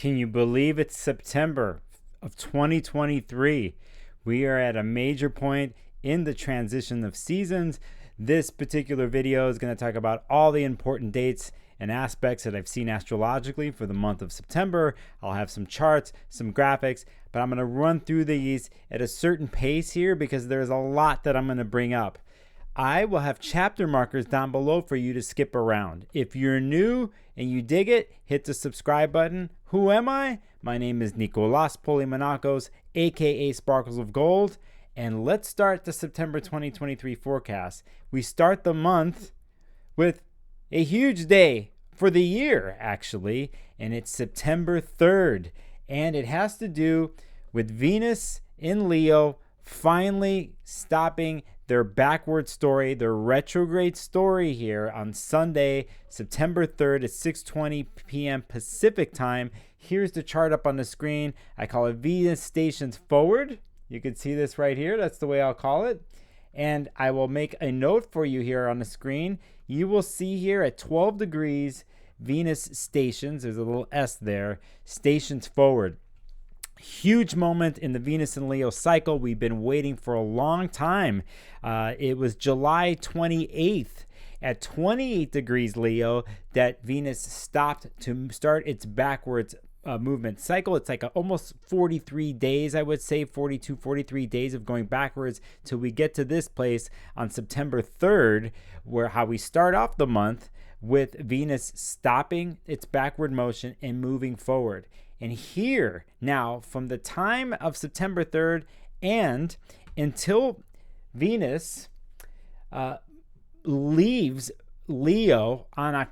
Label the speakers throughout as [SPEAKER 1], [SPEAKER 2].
[SPEAKER 1] Can you believe it's September of 2023? We are at a major point in the transition of seasons. This particular video is going to talk about all the important dates and aspects that I've seen astrologically for the month of September. I'll have some charts, some graphics, but I'm going to run through these at a certain pace here because there's a lot that I'm going to bring up. I will have chapter markers down below for you to skip around. If you're new and you dig it, hit the subscribe button. Who am I? My name is Nicolas Polymonakos, aka Sparkles of Gold, and let's start the September 2023 forecast. We start the month with a huge day for the year, actually, and it's September 3rd, and it has to do with Venus in Leo finally stopping their backward story, their retrograde story here on Sunday, September 3rd at 6:20 p.m. Pacific time. Here's the chart up on the screen. I call it Venus stations forward. You can see this right here. That's the way I'll call it. And I will make a note for you here on the screen. You will see here at 12 degrees, Venus stations, there's a little S there, stations forward. Huge moment in the Venus and Leo cycle. We've been waiting for a long time. It was July 28th at 28 degrees Leo that Venus stopped to start its backwards movement cycle. It's like almost 43 days, I would say, 42, 43 days of going backwards till we get to this place on September 3rd, where how we start off the month with Venus stopping its backward motion and moving forward. And here, now, from the time of September 3rd and until Venus leaves Leo,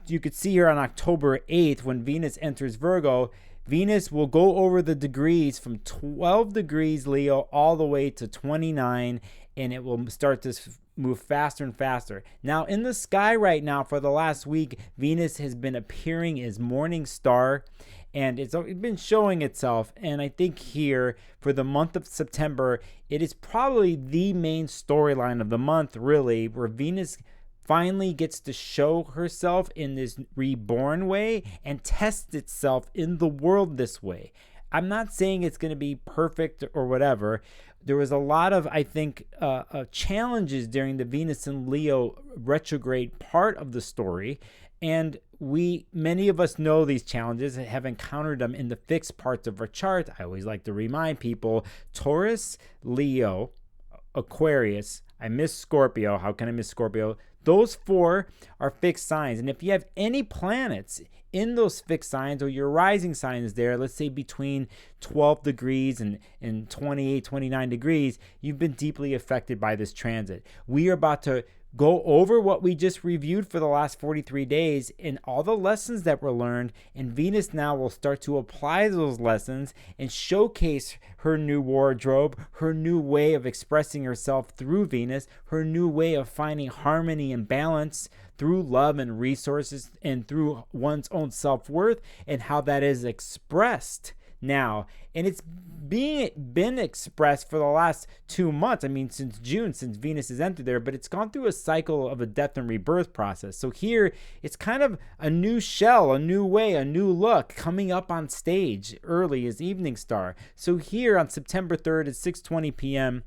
[SPEAKER 1] you could see here on October 8th, when Venus enters Virgo, Venus will go over the degrees from 12 degrees Leo all the way to 29, and it will start to move faster and faster. Now, in the sky right now for the last week, Venus has been appearing as morning star, and it's been showing itself. And I think here for the month of September, it is probably the main storyline of the month, really, where Venus finally gets to show herself in this reborn way and test itself in the world this way. I'm not saying it's going to be perfect or whatever. There was a lot of, I think, challenges during the Venus and Leo retrograde part of the story. And many of us know these challenges and have encountered them in the fixed parts of our chart. I always like to remind people, Taurus, Leo, Aquarius, I miss Scorpio. How can I miss Scorpio? Those four are fixed signs. And if you have any planets in those fixed signs or your rising sign is there, let's say between 12 degrees and 28, 29 degrees, you've been deeply affected by this transit. We are about to go over what we just reviewed for the last 43 days and all the lessons that were learned, and Venus now will start to apply those lessons and showcase her new wardrobe, her new way of expressing herself through Venus, her new way of finding harmony and balance through love and resources and through one's own self-worth, and how that is expressed now. And it's been expressed for the last 2 months. I mean, since June, since Venus has entered there, but it's gone through a cycle of a death and rebirth process. So here, it's kind of a new shell, a new way, a new look coming up on stage early as evening star. So here on September 3rd at 6:20 p.m.,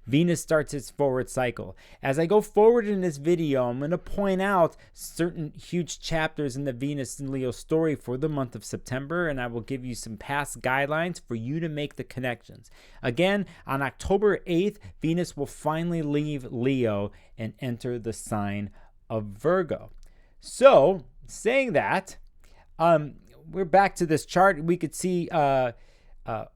[SPEAKER 1] Venus starts its forward cycle. As I go forward in this video, I'm going to point out certain huge chapters in the Venus and Leo story for the month of September, and I will give you some past guidelines for you to make the connections. Again, on October 8th, Venus will finally leave Leo and enter the sign of Virgo. So, saying that, we're back to this chart. We could see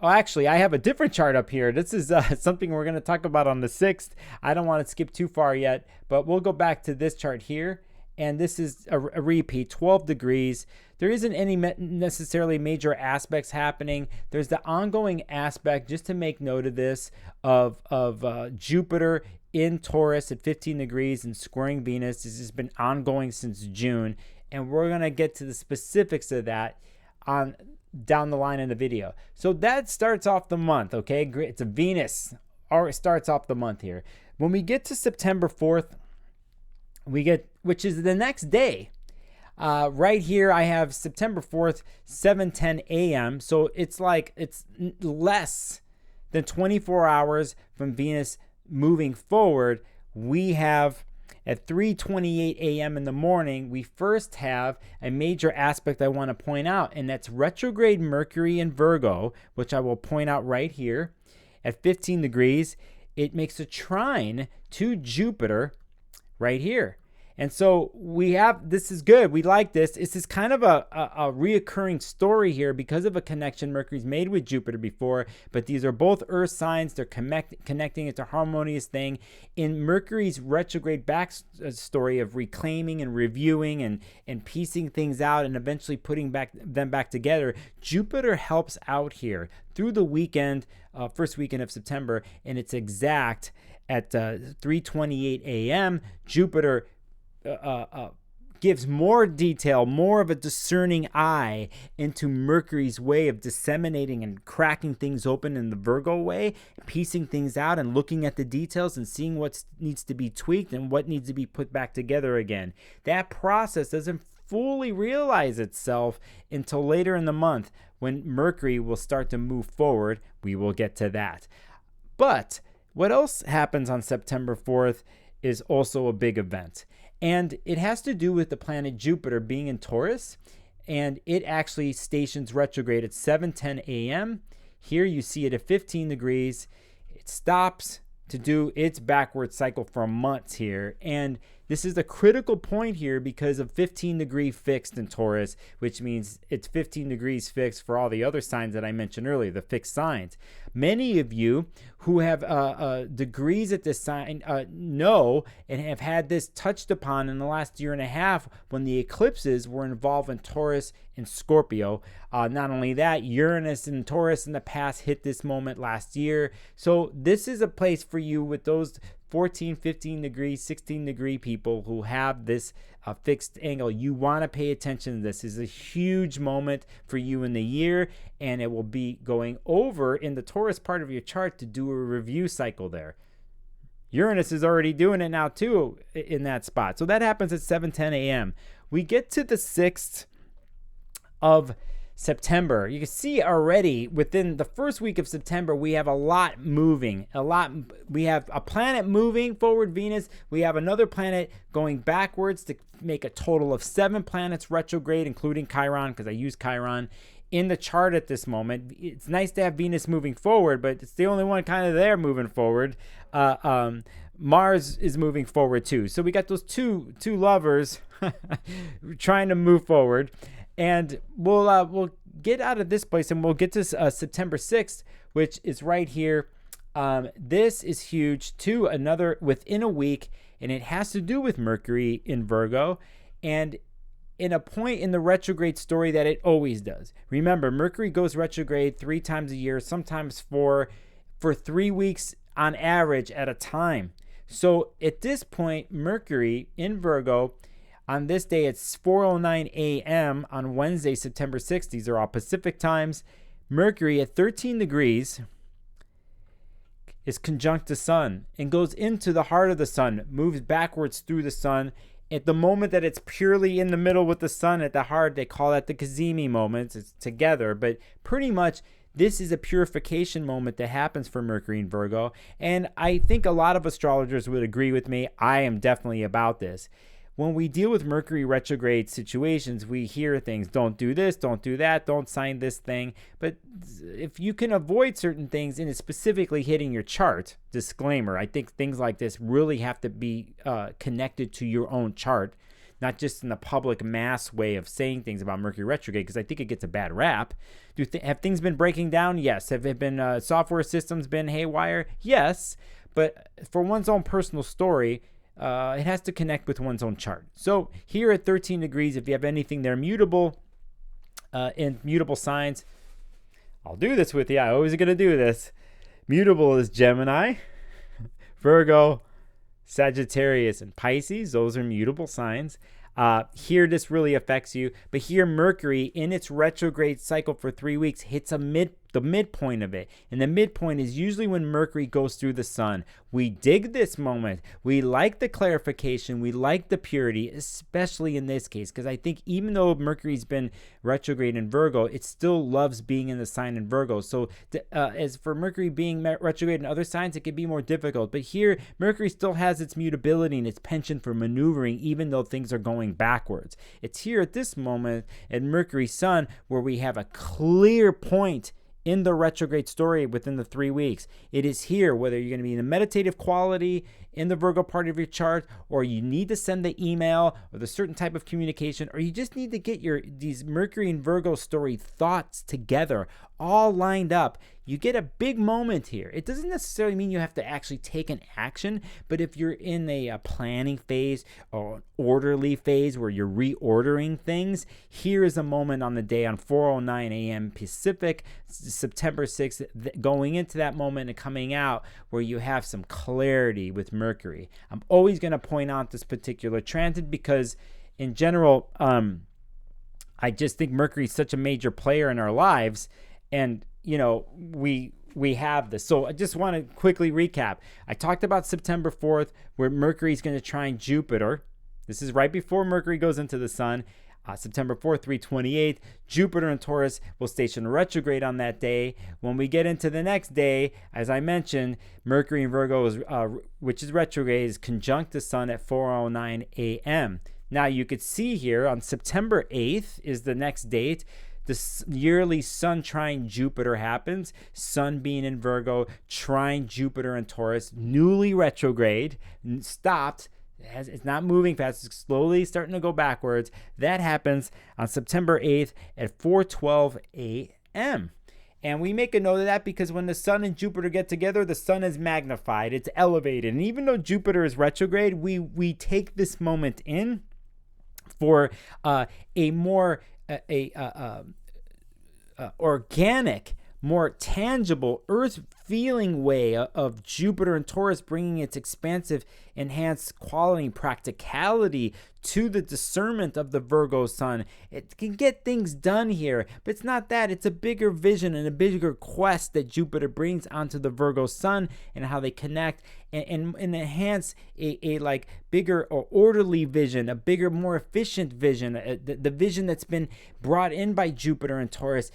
[SPEAKER 1] actually, I have a different chart up here. This is something we're going to talk about on the 6th. I don't want to skip too far yet, but we'll go back to this chart here. And this is a repeat, 12 degrees. There isn't any necessarily major aspects happening. There's the ongoing aspect, just to make note of this, of Jupiter in Taurus at 15 degrees and squaring Venus. This has been ongoing since June. And we're going to get to the specifics of that down the line in the video. So that starts off the month, okay? Great. It's a Venus, or it starts off the month here. When we get to September 4th, we get, which is the next day, Right here, I have September 4th, 7:10 a.m. So it's like it's less than 24 hours from Venus moving forward. We have at 3:28 a.m. in the morning, we first have a major aspect I want to point out, and that's retrograde Mercury in Virgo, which I will point out right here. At 15 degrees, it makes a trine to Jupiter right here. And so we have, this is good. We like this. This is kind of a reoccurring story here because of a connection Mercury's made with Jupiter before, but these are both earth signs. They're connecting. It's a harmonious thing. In Mercury's retrograde backstory of reclaiming and reviewing and piecing things out and eventually putting them back together, Jupiter helps out here through the weekend, first weekend of September, and it's exact at 3:28 a.m. Jupiter gives more detail, more of a discerning eye into Mercury's way of disseminating and cracking things open in the Virgo way, piecing things out and looking at the details and seeing what needs to be tweaked and what needs to be put back together again. That process doesn't fully realize itself until later in the month when Mercury will start to move forward. We will get to that. But what else happens on September 4th is also a big event. And it has to do with the planet Jupiter being in Taurus, and it actually stations retrograde at 7:10 a.m. Here you see it at 15 degrees. It stops to do its backward cycle for months here. And this is a critical point here because of 15 degree fixed in Taurus, which means it's 15 degrees fixed for all the other signs that I mentioned earlier, the fixed signs. Many of you who have degrees at this sign know and have had this touched upon in the last year and a half when the eclipses were involved in Taurus and Scorpio. Not only that, Uranus and Taurus in the past hit this moment last year. So this is a place for you with those 14, 15 degree, 16 degree people who have this fixed angle. You want to pay attention to this. This is a huge moment for you in the year, and it will be going over in the Taurus part of your chart to do a review cycle there. Uranus is already doing it now too in that spot. So that happens at 7:10 a.m. We get to the 6th of September. You can see already within the first week of September, we have a lot moving. We have a planet moving forward, Venus. We have another planet going backwards to make a total of 7 planets retrograde, including Chiron, because I use Chiron in the chart at this moment. It's nice to have Venus moving forward, but it's the only one kind of there moving forward. Mars is moving forward too. So we got those two lovers trying to move forward. And we'll get out of this place and we'll get to September 6th, which is right here. This is huge too, another within a week, and it has to do with Mercury in Virgo and in a point in the retrograde story that it always does. Remember, Mercury goes retrograde 3 times a year, sometimes for 3 weeks on average at a time. So at this point, Mercury in Virgo, on this day, it's 4:09 a.m. on Wednesday, September 6th. These are all Pacific times. Mercury at 13 degrees is conjunct the sun and goes into the heart of the sun, moves backwards through the sun. At the moment that it's purely in the middle with the sun at the heart, they call that the CAZIMI moment. It's together, but pretty much this is a purification moment that happens for Mercury in Virgo. And I think a lot of astrologers would agree with me. I am definitely about this. When we deal with Mercury retrograde situations, we hear things, don't do this, don't do that, don't sign this thing. But if you can avoid certain things and it's specifically hitting your chart, disclaimer, I think things like this really have to be connected to your own chart, not just in the public mass way of saying things about Mercury retrograde, because I think it gets a bad rap. Have things been breaking down? Yes. Have it been software systems been haywire? Yes. But for one's own personal story, it has to connect with one's own chart. So here at 13 degrees, if you have anything there mutable in mutable signs, I'll do this with you. I always going to do this. Mutable is Gemini, Virgo, Sagittarius, and Pisces. Those are mutable signs. Here, this really affects you. But here, Mercury, in its retrograde cycle for 3 weeks, hits a the midpoint of it. And the midpoint is usually when Mercury goes through the sun. We dig this moment. We like the clarification. We like the purity, especially in this case, because I think even though Mercury's been retrograde in Virgo, it still loves being in the sign in Virgo. So as for Mercury being retrograde in other signs, it can be more difficult. But here, Mercury still has its mutability and its penchant for maneuvering, even though things are going backwards. It's here at this moment at Mercury Sun where we have a clear point in the retrograde story within the 3 weeks. It is here, whether you're going to be in a meditative quality in the Virgo part of your chart, or you need to send the email or the certain type of communication, or you just need to get these Mercury and Virgo story thoughts together, all lined up. You get a big moment here. It doesn't necessarily mean you have to actually take an action, but if you're in a planning phase or an orderly phase where you're reordering things, here is a moment on the day on 4:09 a.m. Pacific, September 6th, going into that moment and coming out where you have some clarity with Mercury. I'm always going to point out this particular transit because in general, I just think Mercury is such a major player in our lives. And, you know, we have this. So I just want to quickly recap. I talked about September 4th, where Mercury is going to trine Jupiter. This is right before Mercury goes into the sun. September 4th, 328. Jupiter and Taurus will station retrograde on that day. When we get into the next day, as I mentioned, Mercury in Virgo, which is retrograde, is conjunct the sun at 4:09 a.m. Now you could see here on September 8th is the next date. The yearly Sun trine Jupiter happens. Sun being in Virgo, trine Jupiter and Taurus, newly retrograde, stopped. It's not moving fast. It's slowly starting to go backwards. That happens on September 8th at 4:12 a.m. And we make a note of that because when the Sun and Jupiter get together, the Sun is magnified. It's elevated. And even though Jupiter is retrograde, we take this moment in for a more organic, more tangible, earth-feeling way of Jupiter and Taurus bringing its expansive, enhanced quality, practicality to the discernment of the Virgo sun. It can get things done here, but it's not that. It's a bigger vision and a bigger quest that Jupiter brings onto the Virgo sun and how they connect and enhance a like bigger or orderly vision, a bigger, more efficient vision, the vision that's been brought in by Jupiter and Taurus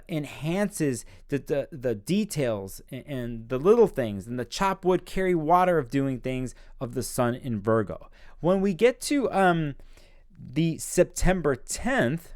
[SPEAKER 1] enhances the details and the little things and the chop wood, carry water of doing things of the sun in Virgo. When we get to the September 10th,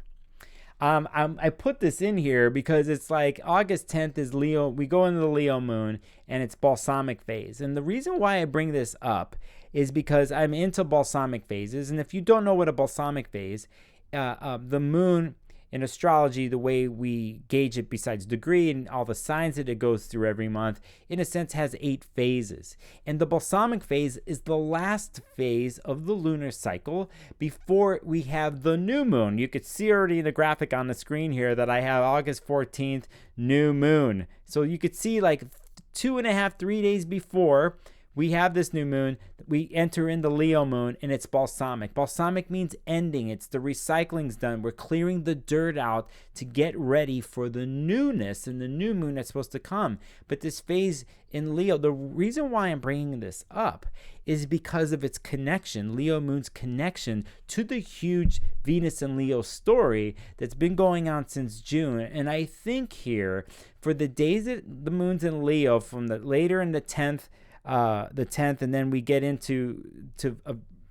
[SPEAKER 1] I put this in here because it's like August 10th is Leo. We go into the Leo moon and it's balsamic phase. And the reason why I bring this up is because I'm into balsamic phases. And if you don't know what a balsamic phase, the moon in astrology, the way we gauge it besides degree and all the signs that it goes through every month, in a sense has 8 phases. And the balsamic phase is the last phase of the lunar cycle before we have the new moon. You could see already in the graphic on the screen here that I have August 14th, new moon. So you could see like 2.5, 3 days before we have this new moon, we enter in the Leo moon, and it's balsamic. Balsamic means ending. It's the recycling's done. We're clearing the dirt out to get ready for the newness and the new moon that's supposed to come. But this phase in Leo, the reason why I'm bringing this up is because of its connection, Leo moon's connection to the huge Venus and Leo story that's been going on since June. And I think here, for the days that the moon's in Leo, from the later in the 10th, and then we get into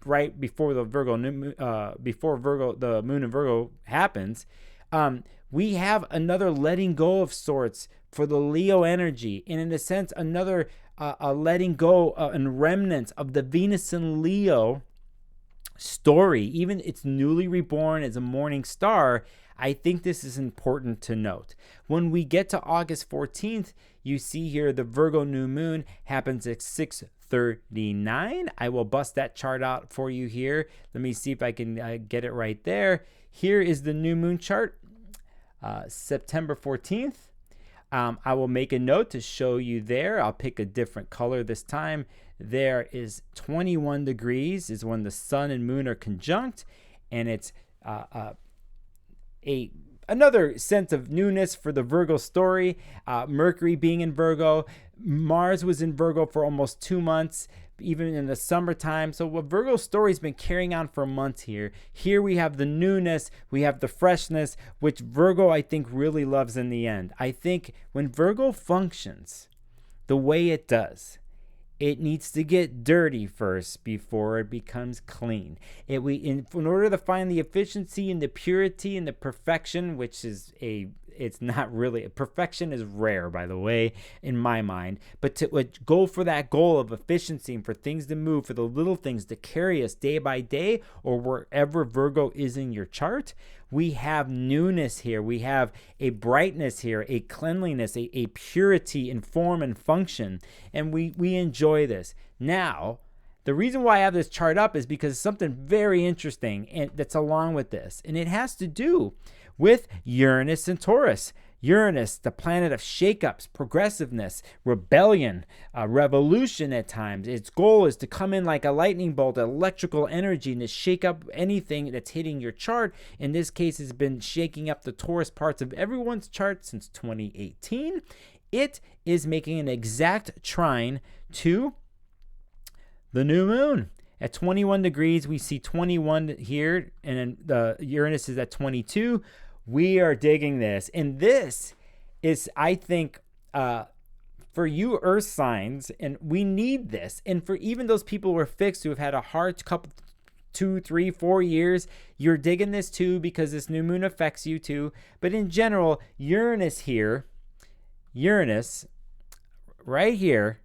[SPEAKER 1] right before the Virgo the moon in Virgo happens, we have another letting go of sorts for the Leo energy, and in a sense another a letting go and remnants of the Venus and Leo story. Even it's newly reborn as a morning star. I think this is important to note. When we get to August 14th, you see here the Virgo new moon happens at 6:39. I will bust that chart out for you here. Let me see if I can get it right there. Here is the new moon chart, September 14th. I will make a note to show you there. I'll pick a different color this time. There is 21 degrees is when the sun and moon are conjunct, and it's a another sense of newness for the Virgo story. Mercury being in Virgo, Mars was in Virgo for almost 2 months, even in the summertime. So what Virgo story's been carrying on for months here. Here we have the newness, we have the freshness, which Virgo, I think, really loves in the end. I think when Virgo functions the way it does, it needs to get dirty first before it becomes clean. In order to find the efficiency and the purity and the perfection, which is it's not really, perfection is rare, by the way, in my mind, but to go for that goal of efficiency and for things to move, for the little things to carry us day by day or wherever Virgo is in your chart, we have newness here. We have a brightness here, a cleanliness, a purity in form and function, and we enjoy this. Now, the reason why I have this chart up is because something very interesting and that's along with this, and it has to do with Uranus and Taurus. Uranus, the planet of shakeups, progressiveness, rebellion, revolution at times. Its goal is to come in like a lightning bolt, electrical energy, and to shake up anything that's hitting your chart. In this case, it's been shaking up the Taurus parts of everyone's chart since 2018. It is making an exact trine to the new moon. At 21 degrees, we see 21 here, and then the Uranus is at 22. We are digging this. And this is, I think, for you earth signs, and we need this. And for even those people who are fixed, who have had a hard couple, 2, 3, 4 years, you're digging this too because this new moon affects you too. But in general, Uranus right here,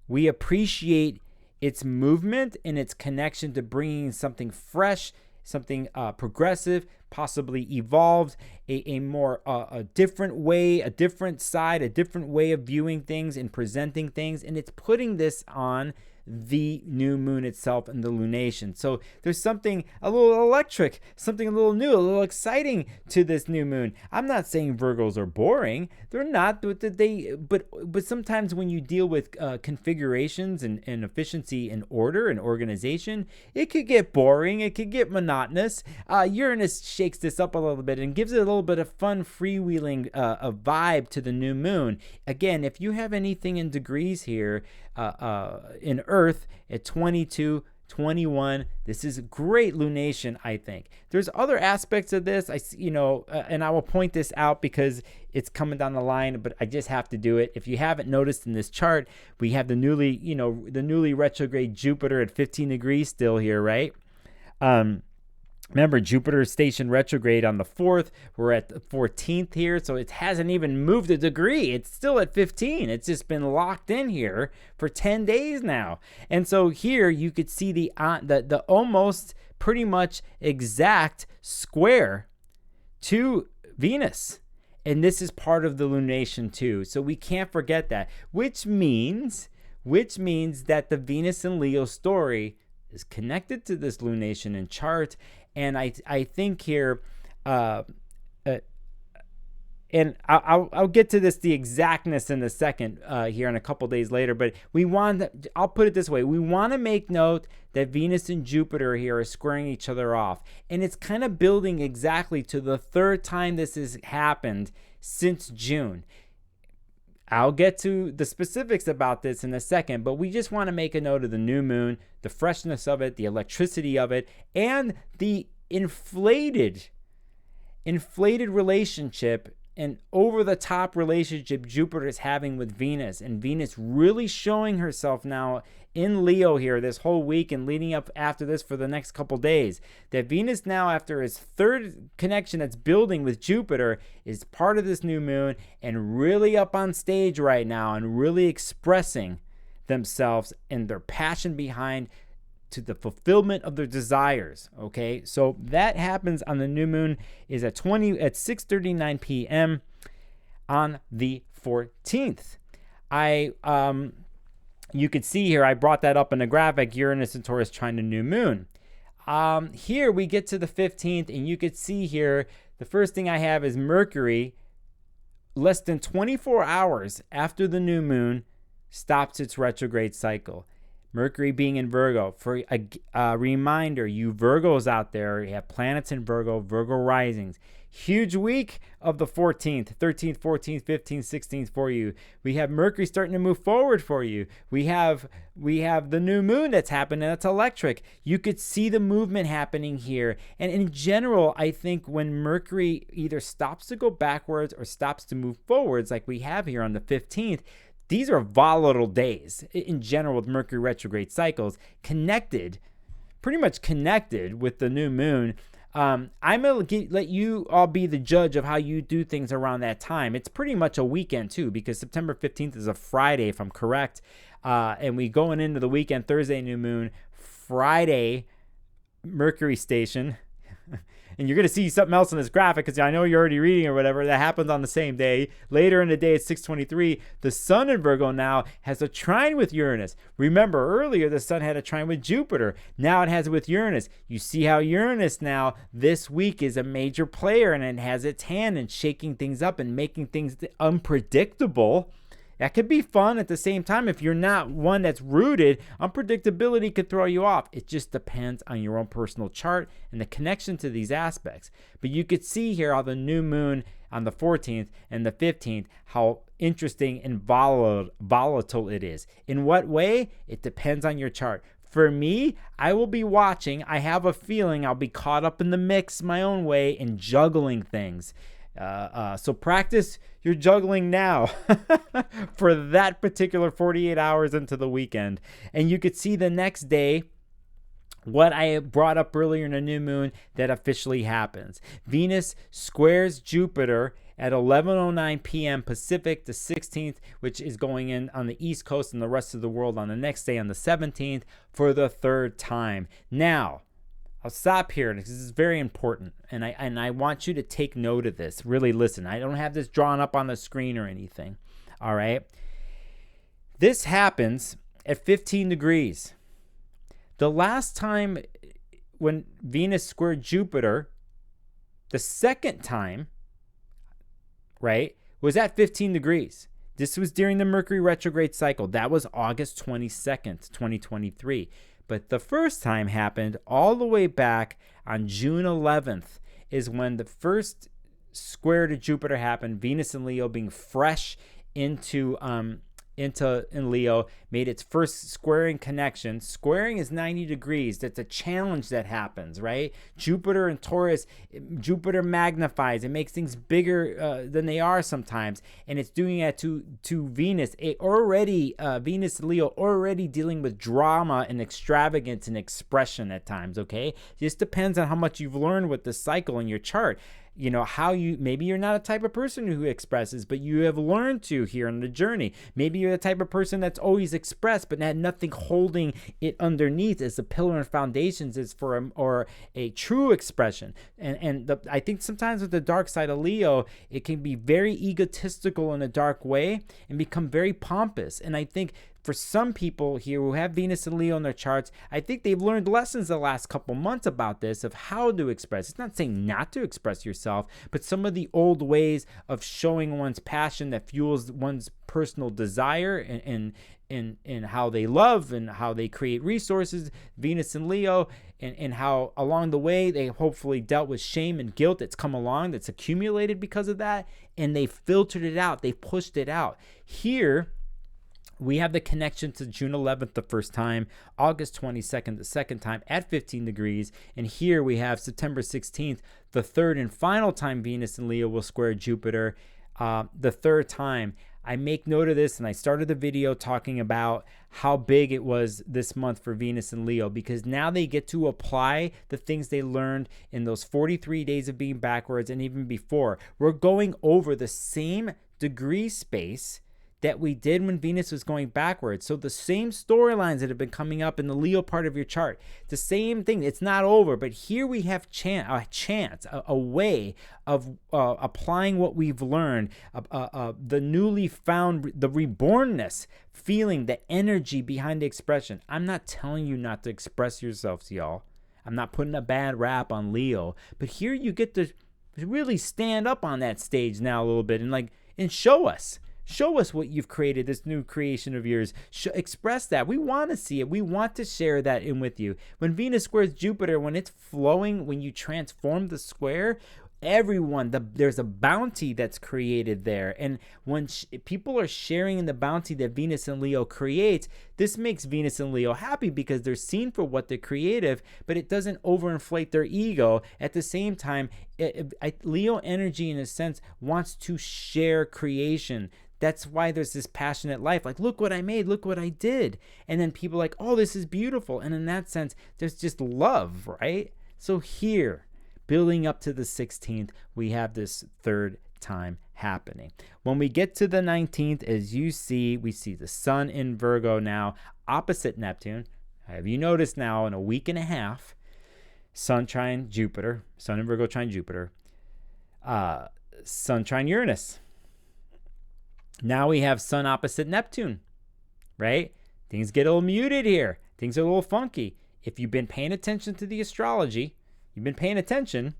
[SPEAKER 1] we appreciate its movement and its connection to bringing something fresh, something progressive, possibly evolved, a more a different way, a different side, a different way of viewing things and presenting things. And it's putting this on the new moon itself and the lunation. So there's something a little electric, something a little new, a little exciting to this new moon. I'm not saying Virgos are boring. They're not, but sometimes when you deal with configurations and efficiency and order and organization, it could get boring. It could get monotonous. Uranus shakes this up a little bit and gives it a little bit of fun, freewheeling a vibe to the new moon. Again, if you have anything in degrees here, in Earth at 22, 21, this is a great lunation, I think. There's other aspects of this, and I will point this out because it's coming down the line, but I just have to do it. If you haven't noticed in this chart, we have the newly retrograde Jupiter at 15 degrees still here, right? Remember, Jupiter stationed retrograde on the 4th. We're at the 14th here, so it hasn't even moved a degree. It's still at 15. It's just been locked in here for 10 days now. And so here you could see the almost pretty much exact square to Venus. And this is part of the lunation too. So we can't forget that, which means that the Venus and Leo story is connected to this lunation and chart. And I think here, and I'll get to the exactness in a second here in a couple days later, but I'll put it this way. We want to make note that Venus and Jupiter here are squaring each other off. And it's kind of building exactly to the third time this has happened since June. I'll get to the specifics about this in a second, but we just want to make a note of the new moon, the freshness of it, the electricity of it, and the inflated relationship and over-the-top relationship Jupiter is having with Venus, and Venus really showing herself now in Leo here this whole week and leading up after this for the next couple days. That Venus now, after his third connection that's building with Jupiter, is part of this new moon and really up on stage right now and really expressing themselves and their passion behind to the fulfillment of their desires. Okay, so that happens on the new moon is at 6:39 p.m. on the 14th. You could see here, I brought that up in a graphic, Uranus and Taurus trine the new moon. Here we get to the 15th, and you could see here, the first thing I have is Mercury, less than 24 hours after the new moon, stops its retrograde cycle. Mercury being in Virgo. For a reminder, you Virgos out there, you have planets in Virgo, Virgo risings. Huge week of the 14th, 13th, 14th, 15th, 16th for you. We have Mercury starting to move forward for you. We have the new moon that's happening. That's electric. You could see the movement happening here. And in general, I think when Mercury either stops to go backwards or stops to move forwards, like we have here on the 15th, these are volatile days in general with Mercury retrograde cycles, pretty much connected with the new moon. I'm going to let you all be the judge of how you do things around that time. It's pretty much a weekend, too, because September 15th is a Friday, if I'm correct. And we going into the weekend, Thursday, new moon, Friday, Mercury station. And you're going to see something else in this graphic because I know you're already reading or whatever. That happens on the same day. Later in the day at 6:23, the sun in Virgo now has a trine with Uranus. Remember, earlier the sun had a trine with Jupiter. Now it has it with Uranus. You see how Uranus now this week is a major player, and it has its hand in shaking things up and making things unpredictable. That could be fun at the same time. If you're not one that's rooted, unpredictability could throw you off. It just depends on your own personal chart and the connection to these aspects. But you could see here how the new moon on the 14th and the 15th, how interesting and volatile it is. In what way? It depends on your chart. For me, I will be watching. I have a feeling I'll be caught up in the mix my own way and juggling things. So practice your juggling now for that particular 48 hours into the weekend. And you could see the next day what I brought up earlier in the new moon that officially happens. Venus squares Jupiter at 11:09 p.m. Pacific, the 16th, which is going in on the East Coast and the rest of the world on the next day on the 17th for the third time. Now, I'll stop here because this is very important, and I want you to take note of this. Really listen. I don't have this drawn up on the screen or anything. All right? This happens at 15 degrees. The last time when Venus squared Jupiter, the second time, right, was at 15 degrees. This was during the Mercury retrograde cycle. That was August 22nd, 2023. But the first time happened all the way back on June 11th is when the first square to Jupiter happened. Venus and Leo being fresh into Leo made its first squaring connection. Squaring is 90 degrees. That's a challenge that happens, right? Jupiter and Taurus, Jupiter magnifies. It makes things bigger than they are sometimes, and it's doing that to Venus. Venus and Leo already dealing with drama and extravagance and expression at times, okay? It just depends on how much you've learned with the cycle in your chart. You know, maybe you're not a type of person who expresses, but you have learned to here on the journey. Maybe you're the type of person that's always expressed, but had nothing holding it underneath as the pillar and foundations is for a true expression. I think sometimes with the dark side of Leo, it can be very egotistical in a dark way and become very pompous. And I think for some people here who have Venus and Leo in their charts, I think they've learned lessons the last couple months about this, of how to express. It's not saying not to express yourself, but some of the old ways of showing one's passion that fuels one's personal desire and how they love and how they create resources, Venus and Leo, and how along the way they hopefully dealt with shame and guilt that's come along, that's accumulated because of that, and they filtered it out, they pushed it out. Here, we have the connection to June 11th the first time, August 22nd the second time at 15 degrees, and here we have September 16th, the third and final time Venus and Leo will square Jupiter, the third time. I make note of this, and I started the video talking about how big it was this month for Venus and Leo, because now they get to apply the things they learned in those 43 days of being backwards and even before. We're going over the same degree space that we did when Venus was going backwards. So the same storylines that have been coming up in the Leo part of your chart, the same thing. It's not over, but here we have a way of applying what we've learned, the newly found, the rebornness, feeling the energy behind the expression. I'm not telling you not to express yourselves, y'all. I'm not putting a bad rap on Leo, but here you get to really stand up on that stage now a little bit and show us. Show us what you've created, this new creation of yours. Express that. We want to see it. We want to share that in with you. When Venus squares Jupiter, when it's flowing, when you transform the square, everyone, there's a bounty that's created there. And when people are sharing in the bounty that Venus and Leo creates, this makes Venus and Leo happy because they're seen for what they're creative, but it doesn't overinflate their ego. At the same time, Leo energy, in a sense, wants to share creation. That's why there's this passionate life. Like, look what I made, look what I did. And then people are like, oh, this is beautiful. And in that sense, there's just love, right? So here, building up to the 16th, we have this third time happening. When we get to the 19th, as you see, we see the sun in Virgo now, opposite Neptune. Have you noticed now in a week and a half, sun trine Jupiter, sun in Virgo trine Jupiter, sun trine Uranus. Now we have sun opposite Neptune, right? Things get a little muted here. Things are a little funky. If you've been paying attention to the astrology, you've been paying attention,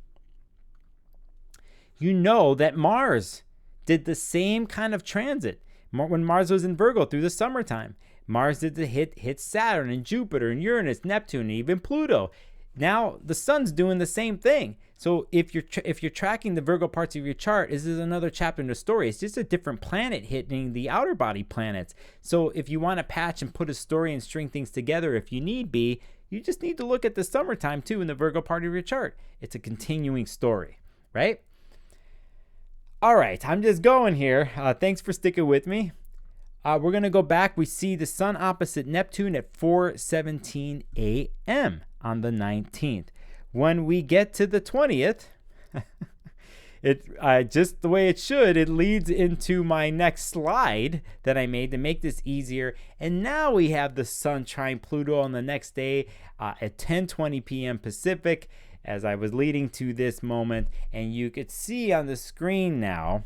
[SPEAKER 1] you know that Mars did the same kind of transit when Mars was in Virgo through the summertime. Mars did the hit Saturn and Jupiter and Uranus, Neptune, and even Pluto. Now the sun's doing the same thing. So if you're tracking the Virgo parts of your chart, this is another chapter in the story. It's just a different planet hitting the outer body planets. So if you want to patch and put a story and string things together, if you need be, you just need to look at the summertime too in the Virgo part of your chart. It's a continuing story, right? All right, I'm just going here. Thanks for sticking with me. We're going to go back. We see the sun opposite Neptune at 4:17 a.m. on the 19th. When we get to the 20th, just the way it should, it leads into my next slide that I made to make this easier. And now we have the sun trine Pluto on the next day at 10:20 p.m. Pacific, as I was leading to this moment. And you could see on the screen now,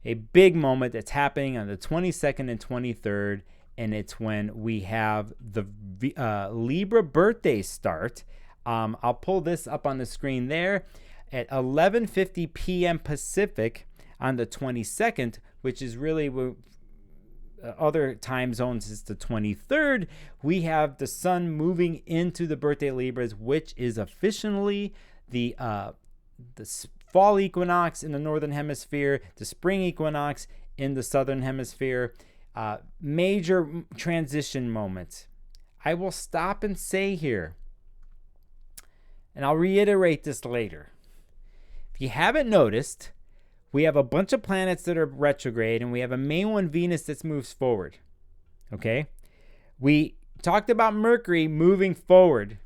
[SPEAKER 1] a big moment that's happening on the 22nd and 23rd. And it's when we have the Libra birthday start. I'll pull this up on the screen there at 11:50 p.m. Pacific on the 22nd, which is really other time zones is the 23rd. We have the sun moving into the birthday Libras, which is officially the fall equinox in the northern hemisphere, the spring equinox in the southern hemisphere. Major transition moments. I will stop and say here, and I'll reiterate this later. If you haven't noticed, we have a bunch of planets that are retrograde, and we have a main one, Venus, that moves forward. Okay? We talked about Mercury moving forward.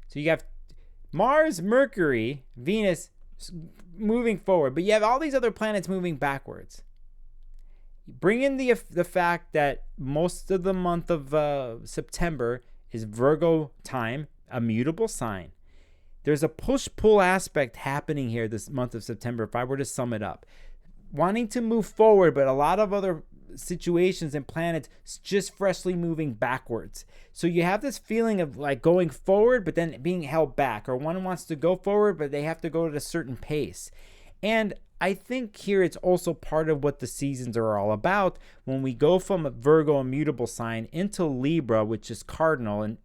[SPEAKER 1] So you have Mars, Mercury, Venus moving forward, but you have all these other planets moving backwards. Bring in the fact that most of the month of September is Virgo time, a mutable sign. There's a push-pull aspect happening here this month of September, if I were to sum it up. Wanting to move forward, but a lot of other situations and planets just freshly moving backwards. So you have this feeling of like going forward, but then being held back. Or one wants to go forward, but they have to go at a certain pace. And I think here it's also part of what the seasons are all about. When we go from a Virgo immutable sign into Libra, which is cardinal, and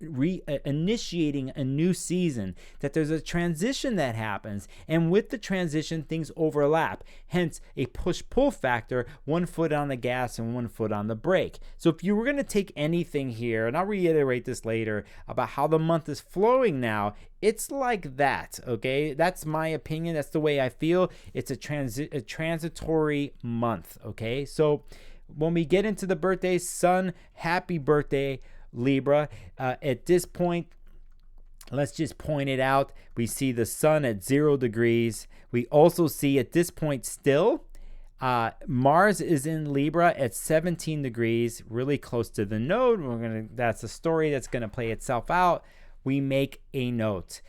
[SPEAKER 1] initiating a new season, that there's a transition that happens. And with the transition, things overlap. Hence, a push-pull factor, one foot on the gas and one foot on the brake. So if you were going to take anything here, and I'll reiterate this later, about how the month is flowing now, it's like that, okay? That's my opinion. That's the way I feel. It's a transitory month, okay? So when we get into the birthday, sun, happy birthday, Libra. At this point, let's just point it out. We see the sun at 0 degrees. We also see at this point still, Mars is in Libra at 17 degrees, really close to the node. That's a story that's going to play itself out. We make a note.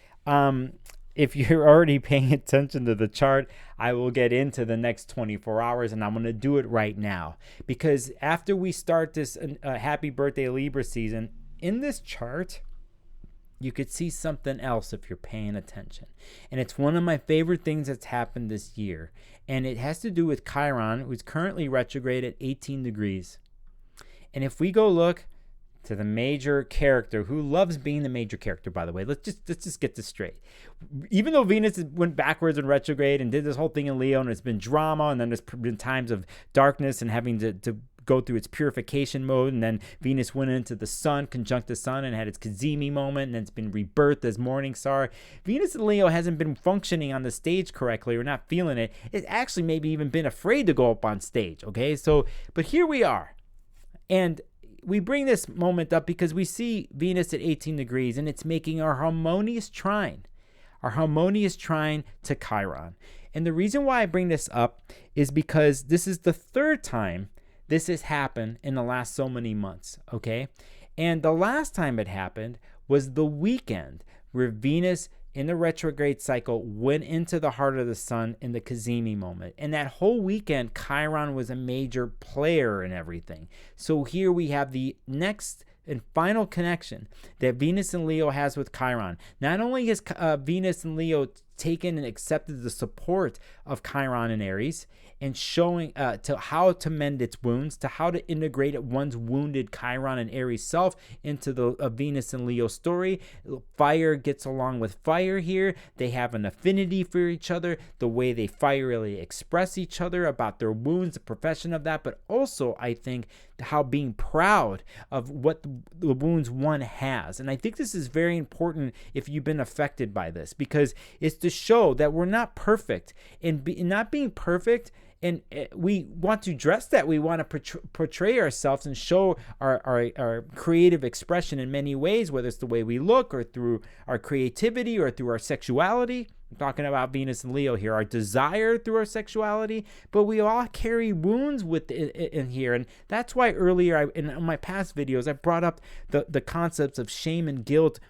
[SPEAKER 1] If you're already paying attention to the chart, I will get into the next 24 hours, and I'm going to do it right now. Because after we start this happy birthday Libra season, in this chart, you could see something else if you're paying attention. And it's one of my favorite things that's happened this year. And it has to do with Chiron, who's currently retrograde at 18 degrees. And if we go look, to the major character who loves being the major character, by the way. Let's just get this straight. Even though Venus went backwards in retrograde and did this whole thing in Leo, and it's been drama, and then there's been times of darkness and having to go through its purification mode, and then Venus went into the sun, conjunct the sun, and had its CAZIMI moment, and it's been rebirthed as morning star. Venus in Leo hasn't been functioning on the stage correctly, or not feeling it. It's actually maybe even been afraid to go up on stage, okay? So, but here we are. And we bring this moment up because we see Venus at 18 degrees, and it's making our harmonious trine to Chiron. And the reason why I bring this up is because this is the third time this has happened in the last so many months, okay? And the last time it happened was the weekend where Venus in the retrograde cycle went into the heart of the sun in the CAZIMI moment. And that whole weekend, Chiron was a major player in everything. So here we have the next and final connection that Venus and Leo has with Chiron. Not only has Venus and Leo taken and accepted the support of Chiron and Aries, and showing to how to mend its wounds, to how to integrate one's wounded Chiron and Aries self into the Venus and Leo story. Fire gets along with fire here. They have an affinity for each other, the way they fierily express each other about their wounds, the profession of that, but also I think how being proud of what the wounds one has. And I think this is very important if you've been affected by this, because it's to show that we're not perfect, and not being perfect. And we want to dress that. We want to portray ourselves and show our creative expression in many ways, whether it's the way we look or through our creativity or through our sexuality. I'm talking about Venus and Leo here, our desire through our sexuality, but we all carry wounds in here. And that's why earlier in my past videos, I brought up the concepts of shame and guilt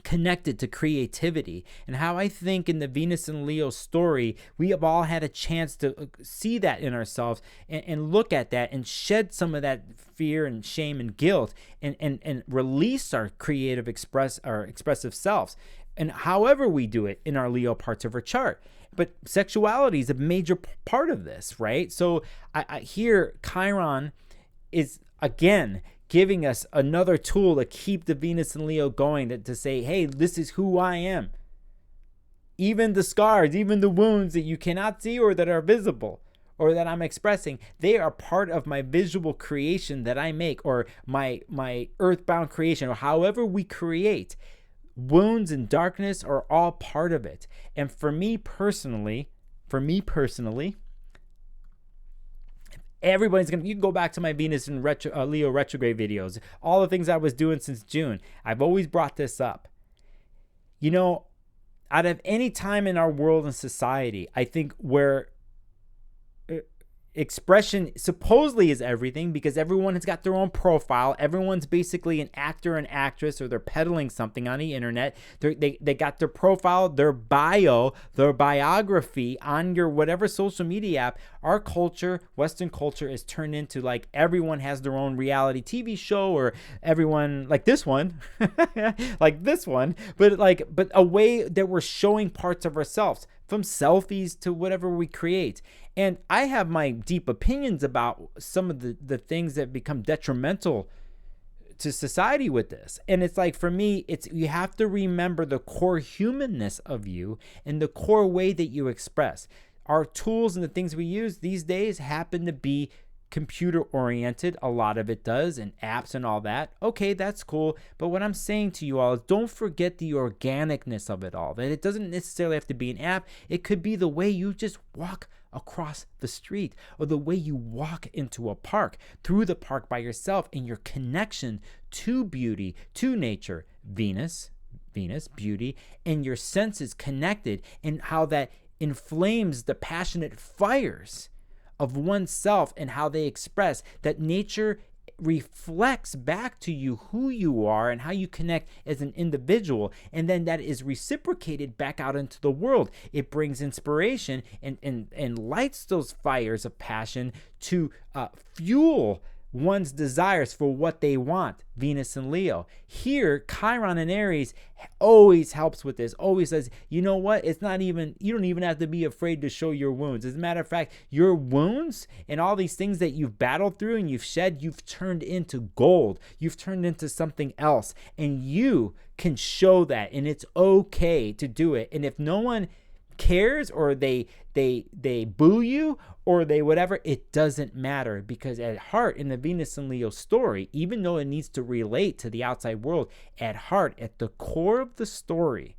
[SPEAKER 1] connected to creativity, and how I think in the Venus and Leo story, we have all had a chance to see that in ourselves and look at that and shed some of that fear and shame and guilt and release our creative expressive selves. And however we do it in our Leo parts of our chart. But sexuality is a major part of this, right? So I hear Chiron is, again, giving us another tool to keep the Venus and Leo going, to say, hey, this is who I am. Even the scars, even the wounds that you cannot see or that are visible or that I'm expressing, they are part of my visual creation that I make, or my earthbound creation, or however we create. Wounds and darkness are all part of it. And for me personally, everybody's gonna, you can go back to my Venus and Leo retrograde videos, all the things I was doing since June. I've always brought this up. You know, out of any time in our world and society, I think where expression supposedly is everything, because everyone has got their own profile. Everyone's basically an actor and actress, or they're peddling something on the internet. They got their profile, their bio, their biography on your whatever social media app. Our culture, Western culture, is turned into like everyone has their own reality TV show, or everyone like this one, but a way that we're showing parts of ourselves, from selfies to whatever we create. And I have my deep opinions about some of the things that become detrimental to society with this. And it's like, for me, you have to remember the core humanness of you and the core way that you express. Our tools and the things we use these days happen to be computer oriented. A lot of it does, and apps and all that. Okay, that's cool. But what I'm saying to you all is, don't forget the organicness of it all. That it doesn't necessarily have to be an app. It could be the way you just walk across the street, or the way you walk into a park, through the park by yourself, and your connection to beauty, to nature, Venus, beauty, and your senses connected, and how that inflames the passionate fires of oneself, and how they express that nature reflects back to you who you are and how you connect as an individual, and then that is reciprocated back out into the world. It brings inspiration and lights those fires of passion to fuel one's desires, for what they want, Venus and Leo. Here, Chiron and Aries always helps with this, always says, you know what, you don't even have to be afraid to show your wounds. As a matter of fact, your wounds and all these things that you've battled through and you've shed, you've turned into gold. You've turned into something else, and you can show that, and it's okay to do it. And if no one cares, or they boo you, or they whatever, it doesn't matter, because at heart, in the Venus and Leo story, even though it needs to relate to the outside world, at heart, at the core of the story,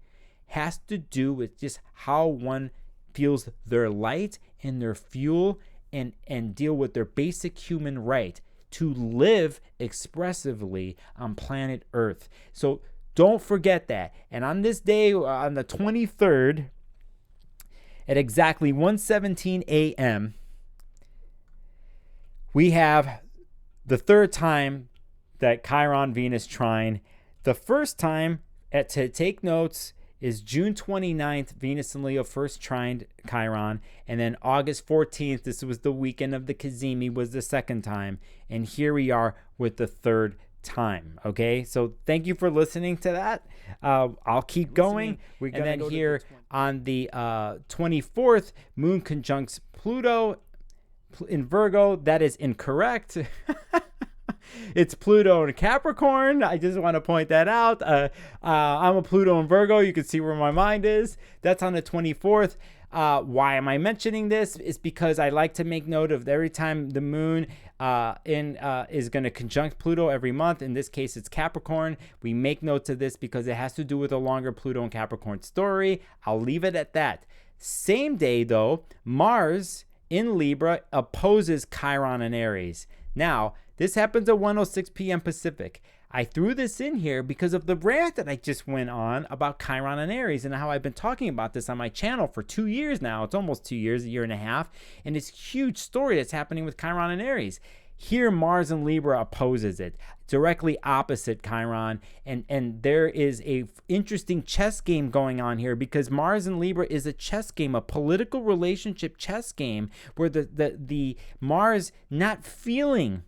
[SPEAKER 1] has to do with just how one feels their light and their fuel, and deal with their basic human right to live expressively on planet Earth. So don't forget that. And on this day, on the 23rd, at exactly 1:17 a.m., we have the third time that Chiron Venus trine. The first time, to take notes, is June 29th, Venus and Leo first trined Chiron. And then August 14th, this was the weekend of the CAZIMI, was the second time. And here we are with the third time. Okay, so thank you for listening to that. I'll keep going. And then here on the 24th, Moon conjuncts Pluto in Virgo. That is incorrect. It's Pluto in Capricorn. I just want to point that out. I'm a Pluto in Virgo. You can see where my mind is. That's on the 24th. Why am I mentioning this? It's because I like to make note of every time the moon is going to conjunct Pluto every month. In this case, it's Capricorn. We make notes of this because it has to do with a longer Pluto and Capricorn story. I'll leave it at that. Same day, though, Mars in Libra opposes Chiron and Aries. Now, this happens at 1:06 p.m. Pacific. I threw this in here because of the rant that I just went on about Chiron and Aries, and how I've been talking about this on my channel for 2 years now. It's almost 2 years, a year and a half, and this huge story that's happening with Chiron and Aries. Here, Mars in Libra opposes it, directly opposite Chiron, and there is a interesting chess game going on here, because Mars in Libra is a chess game, a political relationship chess game, where the Mars not feeling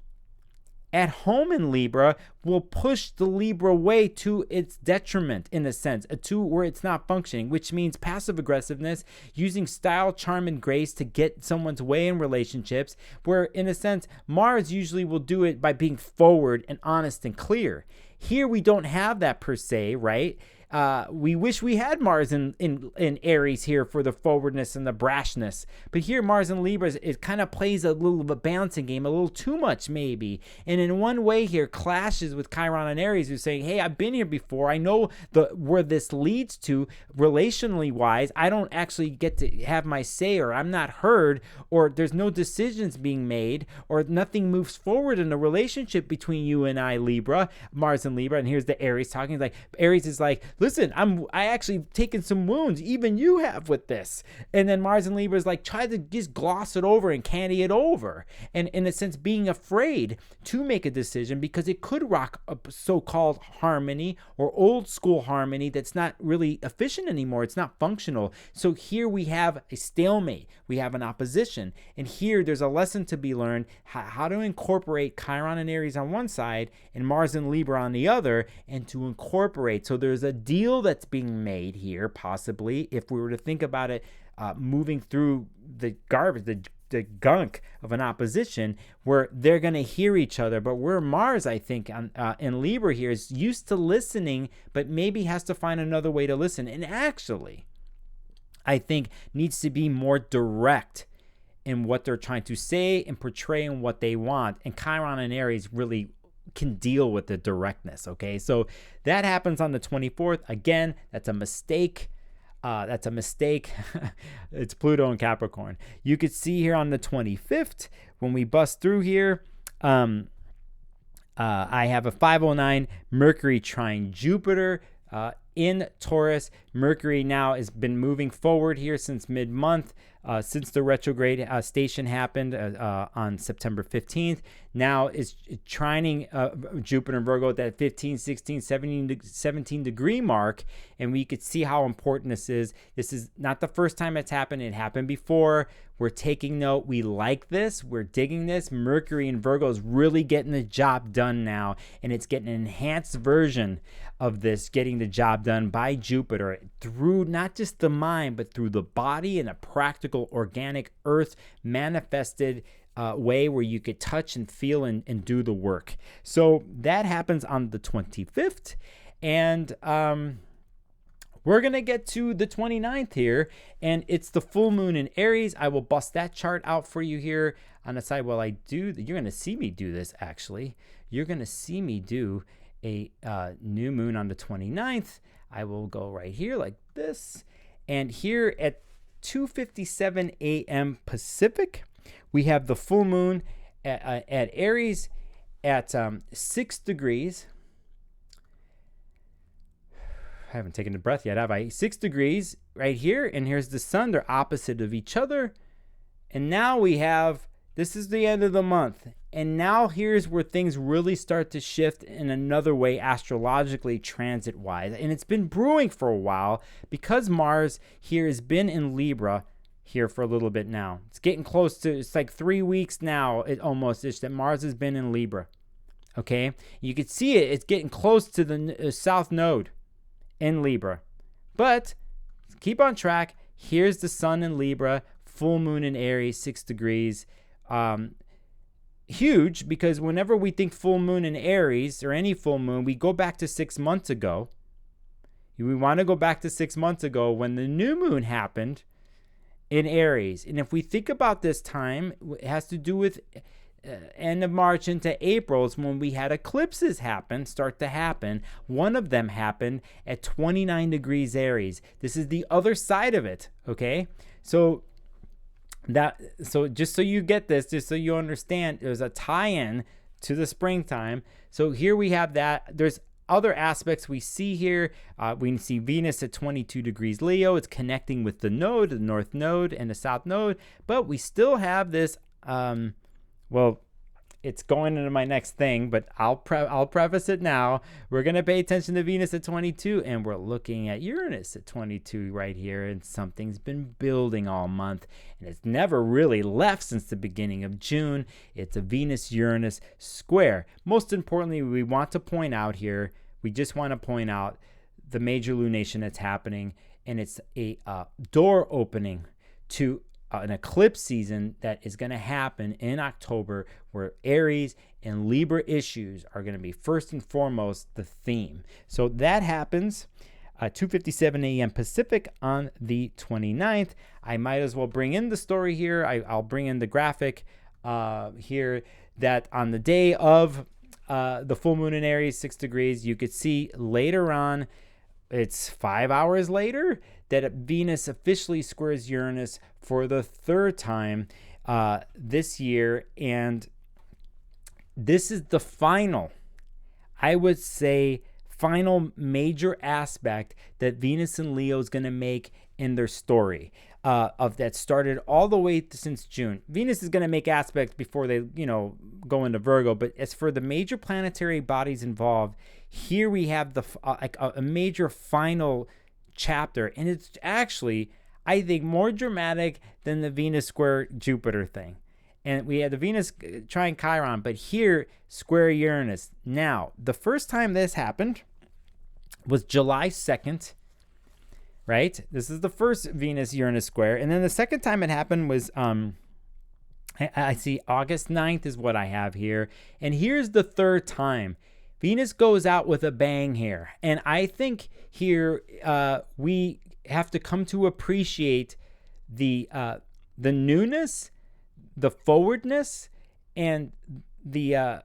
[SPEAKER 1] at home in Libra will push the Libra way to its detriment, in a sense, to where it's not functioning, which means passive aggressiveness, using style, charm, and grace to get someone's way in relationships, where, in a sense, Mars usually will do it by being forward and honest and clear. Here, we don't have that per se, right? We wish we had Mars in Aries here for the forwardness and the brashness. But here, Mars in Libra, it kind of plays a little of a balancing game, a little too much maybe. And in one way here, clashes with Chiron and Aries, who's saying, hey, I've been here before. I know where this leads to relationally wise. I don't actually get to have my say, or I'm not heard, or there's no decisions being made, or nothing moves forward in a relationship between you and I, Libra, Mars and Libra. And here's the Aries talking. Like, Aries is like, listen, I actually taken some wounds, even you have, with this. And then Mars and Libra is like, try to just gloss it over and candy it over. And in a sense, being afraid to make a decision, because it could rock a so-called harmony, or old school harmony, that's not really efficient anymore. It's not functional. So here we have a stalemate. We have an opposition. And here there's a lesson to be learned, how to incorporate Chiron and Aries on one side and Mars and Libra on the other, and to incorporate. So there's a deal that's being made here, possibly, if we were to think about it, moving through the garbage, the gunk of an opposition, where they're going to hear each other. But where Mars, I think, in Libra here, is used to listening, but maybe has to find another way to listen. And actually, I think, needs to be more direct in what they're trying to say and portray and what they want. And Chiron and Aries really can deal with the directness. Okay, so that happens on the 24th. Again, that's a mistake. It's Pluto and Capricorn. You could see here on the 25th, when we bust through here, I have a 509 Mercury trine Jupiter in Taurus. Mercury now has been moving forward here since mid-month, since the retrograde station happened on September 15th. Now is trining Jupiter and Virgo at that 15, 16, 17 degree mark. and we could see how important this is. This is not the first time it's happened. It happened before. We're taking note. We like this. We're digging this. Mercury in Virgo is really getting the job done now, and it's getting an enhanced version of this, getting the job done by Jupiter through not just the mind, but through the body in a practical, organic, earth manifested way where you could touch and feel and do the work. So that happens on the 25th. And we're going to get to the 29th here. And it's the full moon in Aries. I will bust that chart out for you here on the side while I do. You're going to see me do this, actually. You're going to see me do a new moon on the 29th. I will go right here like this. And here at 2:57 a.m. Pacific, we have the full moon at Aries at 6 degrees. I haven't taken a breath yet, have I? 6 degrees right here, and here's the sun. They're opposite of each other. And now we have, this is the end of the month. And now here's where things really start to shift in another way, astrologically, transit-wise. And it's been brewing for a while because Mars here has been in Libra here for a little bit now. It's getting close to, it's like 3 weeks now, it almost is, that Mars has been in Libra. Okay? You can see it. It's getting close to the south node in Libra. But keep on track. Here's the sun in Libra, full moon in Aries, 6 degrees. Huge, because whenever we think full moon in Aries or any full moon, we go back to 6 months ago. We want to go back to 6 months ago when the new moon happened in Aries. And if we think about this time, it has to do with end of March into April is when we had eclipses start to happen. One of them happened at 29 degrees Aries. This is the other side of it, okay? So just so you get this, just so you understand, there's a tie-in to the springtime. So here we have that. There's other aspects we see here. We can see Venus at 22 degrees Leo. It's connecting with the node, the north node and the south node. But we still have this, well, it's going into my next thing, but I'll preface it now. We're going to pay attention to Venus at 22, and we're looking at Uranus at 22 right here, and something's been building all month, and it's never really left since the beginning of June. It's a Venus-Uranus square. Most importantly, we want to point out here, we just want to point out the major lunation that's happening, and it's a door opening to an eclipse season that is going to happen in October, where Aries and Libra issues are going to be first and foremost the theme. So that happens 2:57 a.m. Pacific on the 29th. I might as well bring in the story here. I'll bring in the graphic here that on the day of the full moon in Aries, 6 degrees, you could see later on, it's 5 hours later, that Venus officially squares Uranus for the third time this year. And this is the final, I would say, final major aspect that Venus and Leo is going to make in their story of that started all the way since June. Venus is going to make aspects before they, go into Virgo. But as for the major planetary bodies involved, here we have the a major final chapter, and it's actually, I think, more dramatic than the Venus square Jupiter thing. And we had the Venus trine Chiron, but here square Uranus. Now, the first time this happened was July 2nd, right? This is the first Venus Uranus square, and then the second time it happened was I see August 9th is what I have here, and here's the third time. Venus goes out with a bang here. And I think here we have to come to appreciate the newness, the forwardness, and the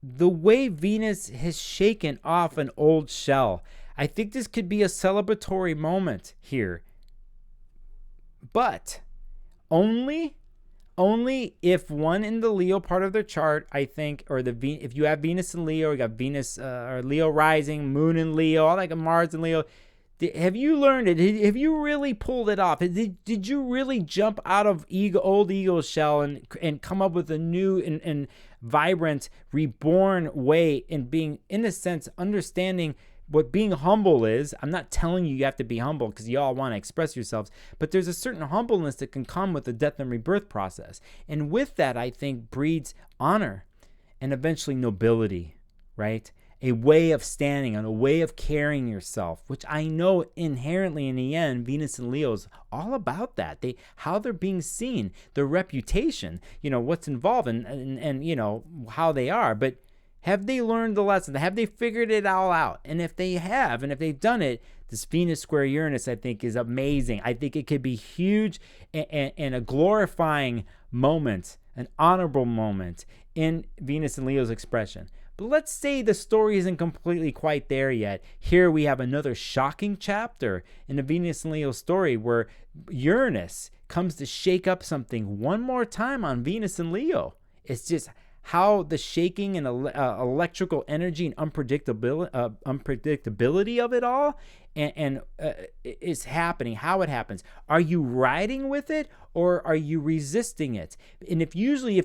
[SPEAKER 1] way Venus has shaken off an old shell. I think this could be a celebratory moment here. But only if one in the Leo part of their chart, I think, or if you have Venus in Leo, you got Venus or Leo rising, Moon in Leo, all like Mars in Leo. Have you learned it? Have you really pulled it off? Did you really jump out of old ego shell and come up with a new and vibrant, reborn way in being, in a sense, understanding what being humble is. I'm not telling you have to be humble because you all want to express yourselves, but there's a certain humbleness that can come with the death and rebirth process. And with that, I think breeds honor and eventually nobility, right? A way of standing and a way of carrying yourself, which I know inherently in the end, Venus and Leo is all about that. How they're being seen, their reputation, what's involved and how they are. But have they learned the lesson? Have they figured it all out? And if they have, and if they've done it, this Venus square Uranus, I think, is amazing. I think it could be huge and a glorifying moment, an honorable moment in Venus and Leo's expression. But let's say the story isn't completely quite there yet. Here we have another shocking chapter in the Venus and Leo story where Uranus comes to shake up something one more time on Venus and Leo. It's just how the shaking and electrical energy and unpredictability of it all is happening, how it happens. Are you riding with it or are you resisting it? And if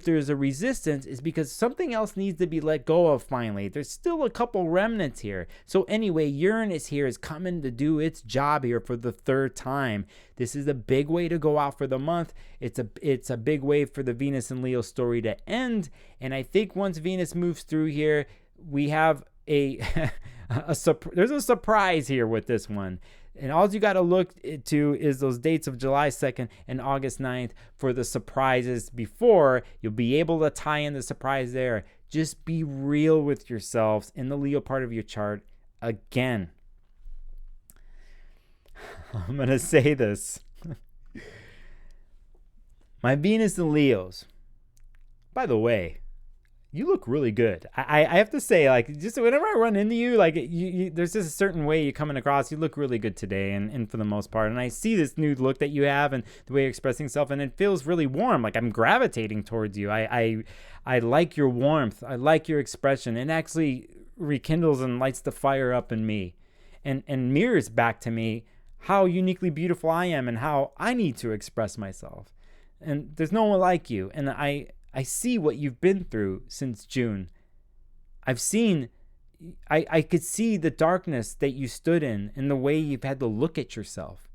[SPEAKER 1] there's a resistance, it's because something else needs to be let go of finally. There's still a couple remnants here. So anyway, Uranus here is coming to do its job here for the third time. This is a big way to go out for the month. It's a big way for the Venus and Leo story to end. And I think once Venus moves through here, we have there's a surprise here with this one. And all you got to look to is those dates of July 2nd and August 9th for the surprises before. You'll be able to tie in the surprise there. Just be real with yourselves in the Leo part of your chart again. I'm going to say this. My Venus and Leos, by the way, you look really good. I have to say, like, just whenever I run into you, like, there's just a certain way you're coming across. You look really good today, and for the most part. And I see this new look that you have and the way you're expressing yourself, and it feels really warm. Like, I'm gravitating towards you. I like your warmth. I like your expression. It actually rekindles and lights the fire up in me and mirrors back to me how uniquely beautiful I am and how I need to express myself. And there's no one like you. And I see what you've been through since June. I could see the darkness that you stood in and the way you've had to look at yourself.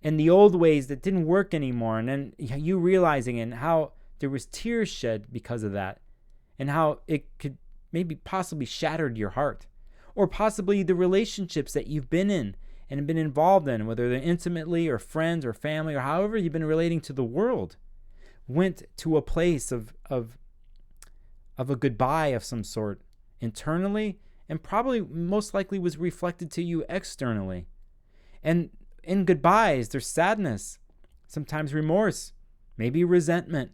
[SPEAKER 1] And the old ways that didn't work anymore. And then you realizing and how there was tears shed because of that. And how it could maybe possibly shattered your heart. Or possibly the relationships that you've been in and have been involved in, whether they're intimately or friends or family or however you've been relating to the world, went to a place of a goodbye of some sort internally, and probably most likely was reflected to you externally. And in goodbyes, there's sadness, sometimes remorse, maybe resentment.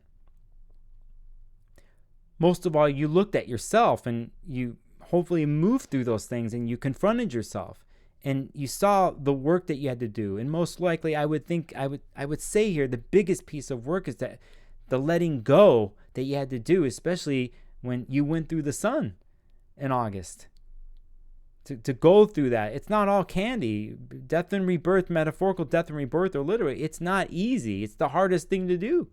[SPEAKER 1] Most of all, you looked at yourself and you hopefully moved through those things and you confronted yourself. And you saw the work that you had to do. And most likely, I would say here, the biggest piece of work is that the letting go that you had to do, especially when you went through the sun in August. To go through that. It's not all candy. Death and rebirth, metaphorical death and rebirth, or literally, it's not easy. It's the hardest thing to do.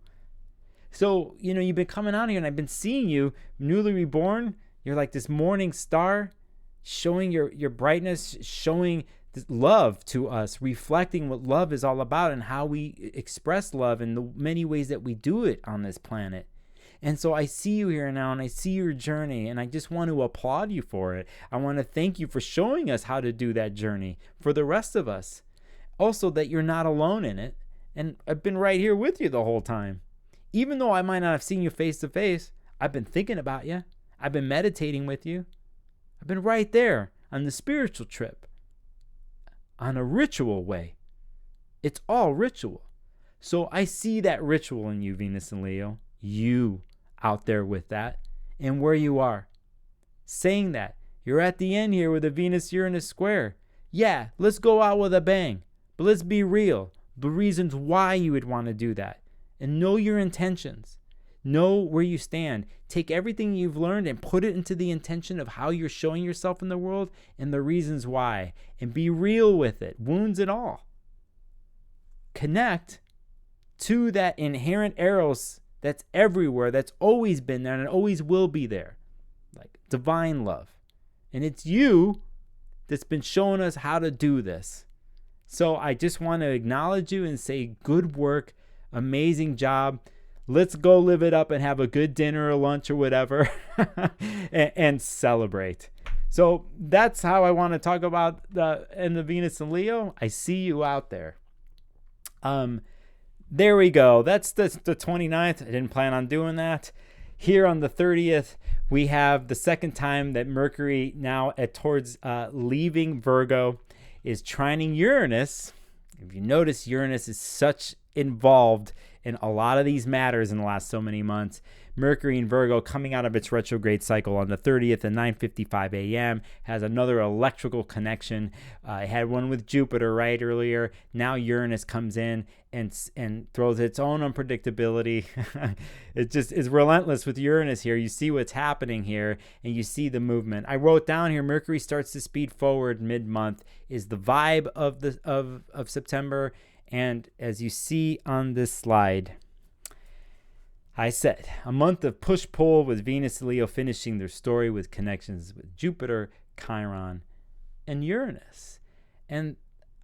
[SPEAKER 1] So, you've been coming out here and I've been seeing you newly reborn. You're like this morning star, showing your brightness, showing this love to us, reflecting what love is all about and how we express love in the many ways that we do it on this planet. And so I see you here now and I see your journey and I just want to applaud you for it. I want to thank you for showing us how to do that journey for the rest of us. Also that you're not alone in it. And I've been right here with you the whole time. Even though I might not have seen you face to face, I've been thinking about you. I've been meditating with you. I've been right there on the spiritual trip, on a ritual way. It's all ritual. So I see that ritual in you, Venus and Leo, you out there with that, and where you are. Saying that, you're at the end here with a Venus-Uranus square. Yeah, let's go out with a bang, but let's be real. The reasons why you would want to do that, and know your intentions. Know where you stand. Take everything you've learned and put it into the intention of how you're showing yourself in the world and the reasons why. And be real with it, wounds and all. Connect to that inherent eros that's everywhere, that's always been there and it always will be there. Like divine love. And it's you that's been showing us how to do this. So I just want to acknowledge you and say good work, amazing job. Let's go live it up and have a good dinner or lunch or whatever and celebrate. So that's how I want to talk about the end of Venus and Leo. I see you out there. There we go. That's the 29th. I didn't plan on doing that. Here on the 30th, we have the second time that Mercury now towards leaving Virgo is trining Uranus. If you notice, Uranus is such involved in a lot of these matters in the last so many months. Mercury in Virgo coming out of its retrograde cycle on the 30th at 9:55 a.m. has another electrical connection. It had one with Jupiter right earlier. Now Uranus comes in and throws its own unpredictability. It just is relentless with Uranus here. You see what's happening here and you see the movement. I wrote down here Mercury starts to speed forward mid-month is the vibe of September. And as you see on this slide, I said a month of push-pull with Venus and Leo finishing their story with connections with Jupiter, Chiron, and Uranus. And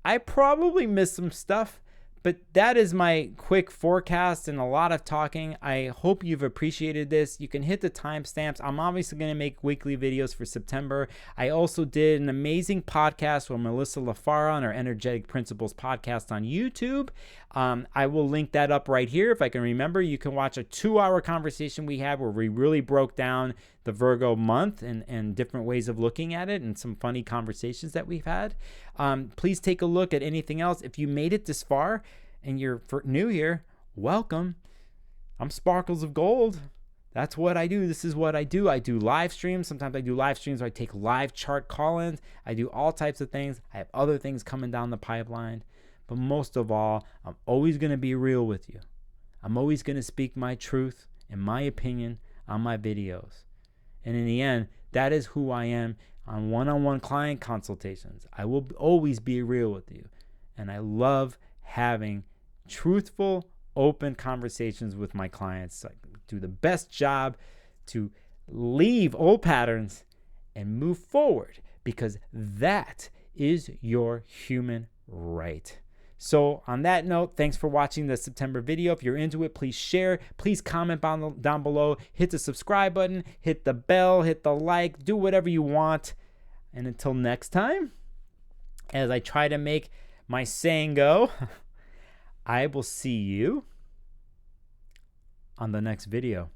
[SPEAKER 1] I probably missed some stuff, but that is my quick forecast and a lot of talking. I hope you've appreciated this. You can hit the timestamps. I'm obviously going to make weekly videos for September. I also did an amazing podcast with Melissa LaFara on our Energetic Principles podcast on YouTube. I will link that up right here if I can remember. You can watch a 2-hour conversation we had where we really broke down the Virgo month and different ways of looking at it and some funny conversations that we've had. Please take a look at anything else. If you made it this far and you're new here, welcome. I'm Sparkles of Gold. That's what I do. This is what I do. I do live streams. Sometimes I do live streams where I take live chart call-ins. I do all types of things. I have other things coming down the pipeline. But most of all, I'm always going to be real with you. I'm always going to speak my truth and my opinion on my videos. And in the end, that is who I am on one-on-one client consultations. I will always be real with you. And I love having truthful, open conversations with my clients. I do the best job to leave old patterns and move forward because that is your human right. So on that note, thanks for watching the September video. If you're into it, please share. Please comment down below. Hit the subscribe button. Hit the bell. Hit the like. Do whatever you want. And until next time, as I try to make my saying go, I will see you on the next video.